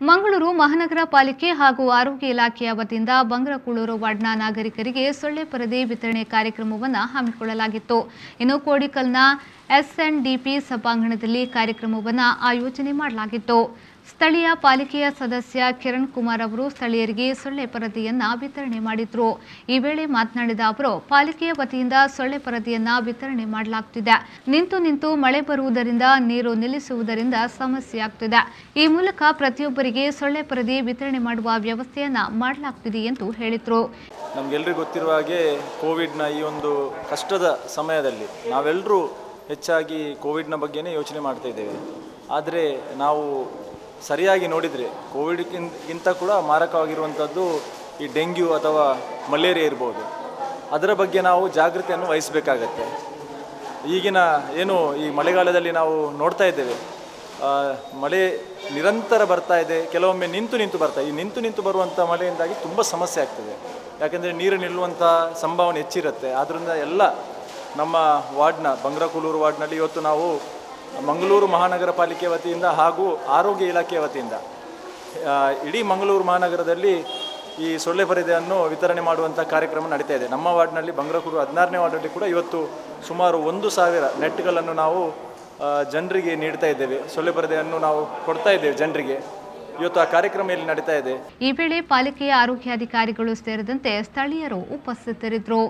ಮಂಗಳೂರು ಮಹಾನಗರ ಪಾಲಿಕೆ ಹಾಗೂ ಆರೋಗ್ಯ ಇಲಾಖೆಯ ವತಿಯಿಂದ ಬಂಗ್ರಕೂಳೂರು ವಾರ್ಡ್ನ ನಾಗರಿಕರಿಗೆ ಸೊಳ್ಳೆ ಪರದೆ ವಿತರಣೆ ಕಾರ್ಯಕ್ರಮವನ್ನು ಹಮ್ಮಿಕೊಳ್ಳಲಾಗಿತ್ತು. ಇನ್ನು ಕೋಡಿಕಲ್ನ ಎಸ್ಎನ್ಡಿಪಿ ಸಭಾಂಗಣದಲ್ಲಿ ಕಾರ್ಯಕ್ರಮವನ್ನು ಆಯೋಜನೆ ಮಾಡಲಾಗಿತ್ತು. ಸ್ಥಳೀಯ ಪಾಲಿಕೆಯ ಸದಸ್ಯ ಕಿರಣ್ ಕುಮಾರ್ ಅವರು ಸ್ಥಳೀಯರಿಗೆ ಸೊಳ್ಳೆ ಪರದೆಯನ್ನು ವಿತರಣೆ ಮಾಡಿದರು. ಈ ವೇಳೆ ಮಾತನಾಡಿದ ಅವರು, ಪಾಲಿಕೆಯ ವತಿಯಿಂದ ಸೊಳ್ಳೆ ಪರದೆಯನ್ನು ವಿತರಣೆ ಮಾಡಲಾಗುತ್ತಿದೆ. ನಿಂತು ಮಳೆ ಬರುವುದರಿಂದ ನೀರು ನಿಲ್ಲಿಸುವುದರಿಂದ ಸಮಸ್ಯೆಯಾಗುತ್ತಿದೆ. ಈ ಮೂಲಕ ಪ್ರತಿಯೊಬ್ಬರಿಗೆ ಸೊಳ್ಳೆ ಪರದೆ ವಿತರಣೆ ಮಾಡುವ ವ್ಯವಸ್ಥೆಯನ್ನು ಮಾಡಲಾಗುತ್ತಿದೆ ಎಂದು ಹೇಳಿದರು. ನಮಗೆಲ್ಲರಿಗೂ ಗೊತ್ತಿರುವ ಹಾಗೆ ಕೋವಿಡ್ನ ಈ ಒಂದು ಕಷ್ಟದ ಸಮಯದಲ್ಲಿ ನಾವೆಲ್ಲರೂ ಹೆಚ್ಚಾಗಿ ಕೋವಿಡ್ನ ಬಗ್ಗೆನೇ ಯೋಚನೆ ಮಾಡ್ತಾ ಇದ್ದೇವೆ. ಆದರೆ ನಾವು ಸರಿಯಾಗಿ ನೋಡಿದರೆ ಕೋವಿಡ್ಗಿಂತ ಕೂಡ ಮಾರಕವಾಗಿರುವಂಥದ್ದು ಈ ಡೆಂಗ್ಯೂ ಅಥವಾ ಮಲೇರಿಯಾ ಇರ್ಬೋದು. ಅದರ ಬಗ್ಗೆ ನಾವು ಜಾಗೃತಿಯನ್ನು ವಹಿಸಬೇಕಾಗತ್ತೆ. ಈಗಿನ ಏನು ಈ ಮಳೆಗಾಲದಲ್ಲಿ ನಾವು ನೋಡ್ತಾ ಇದ್ದೇವೆ, ಮಳೆ ನಿರಂತರ ಬರ್ತಾ ಇದೆ, ಕೆಲವೊಮ್ಮೆ ನಿಂತು ಬರ್ತಾ ಈ ನಿಂತು ಬರುವಂಥ ಮಳೆಯಿಂದಾಗಿ ತುಂಬ ಸಮಸ್ಯೆ ಆಗ್ತದೆ. ಯಾಕೆಂದರೆ ನೀರು ನಿಲ್ಲುವಂಥ ಸಂಭಾವನೆ ಹೆಚ್ಚಿರುತ್ತೆ. ಆದ್ದರಿಂದ ಎಲ್ಲ ನಮ್ಮ ವಾರ್ಡ್ನ ಬಂಗ್ರಕೂಳೂರು ವಾರ್ಡ್ನಲ್ಲಿ ಇವತ್ತು ನಾವು ಮಂಗಳೂರು ಮಹಾನಗರ ಪಾಲಿಕೆ ವತಿಯಿಂದ ಹಾಗೂ ಆರೋಗ್ಯ ಇಲಾಖೆಯ ವತಿಯಿಂದ ಇಡೀ ಮಂಗಳೂರು ಮಹಾನಗರದಲ್ಲಿ ಈ ಸೊಳ್ಳೆ ಪರದೆಯನ್ನು ವಿತರಣೆ ಮಾಡುವಂಥ ಕಾರ್ಯಕ್ರಮ ನಡೀತಾ ಇದೆ. ನಮ್ಮ ವಾರ್ಡ್ನಲ್ಲಿ ಬಂಗ್ರಕೂಳೂರು 16ನೇ ವಾರ್ಡ್ನಲ್ಲಿ ಕೂಡ ಇವತ್ತು ಸುಮಾರು 1000 ನೆಟ್ಗಳನ್ನು ನಾವು ಜನರಿಗೆ ನೀಡ್ತಾ ಇದ್ದೇವೆ. ಸೊಳ್ಳೆ ಪರದೆಯನ್ನು ನಾವು ಕೊಡ್ತಾ ಇದ್ದೇವೆ ಜನರಿಗೆ. ಇವತ್ತು ಆ ಕಾರ್ಯಕ್ರಮ ಇಲ್ಲಿ ನಡೀತಾ ಇದೆ. ಈ ವೇಳೆ ಪಾಲಿಕೆಯ ಆರೋಗ್ಯಾಧಿಕಾರಿಗಳು ಸೇರಿದಂತೆ ಸ್ಥಳೀಯರು ಉಪಸ್ಥಿತರಿದ್ದರು.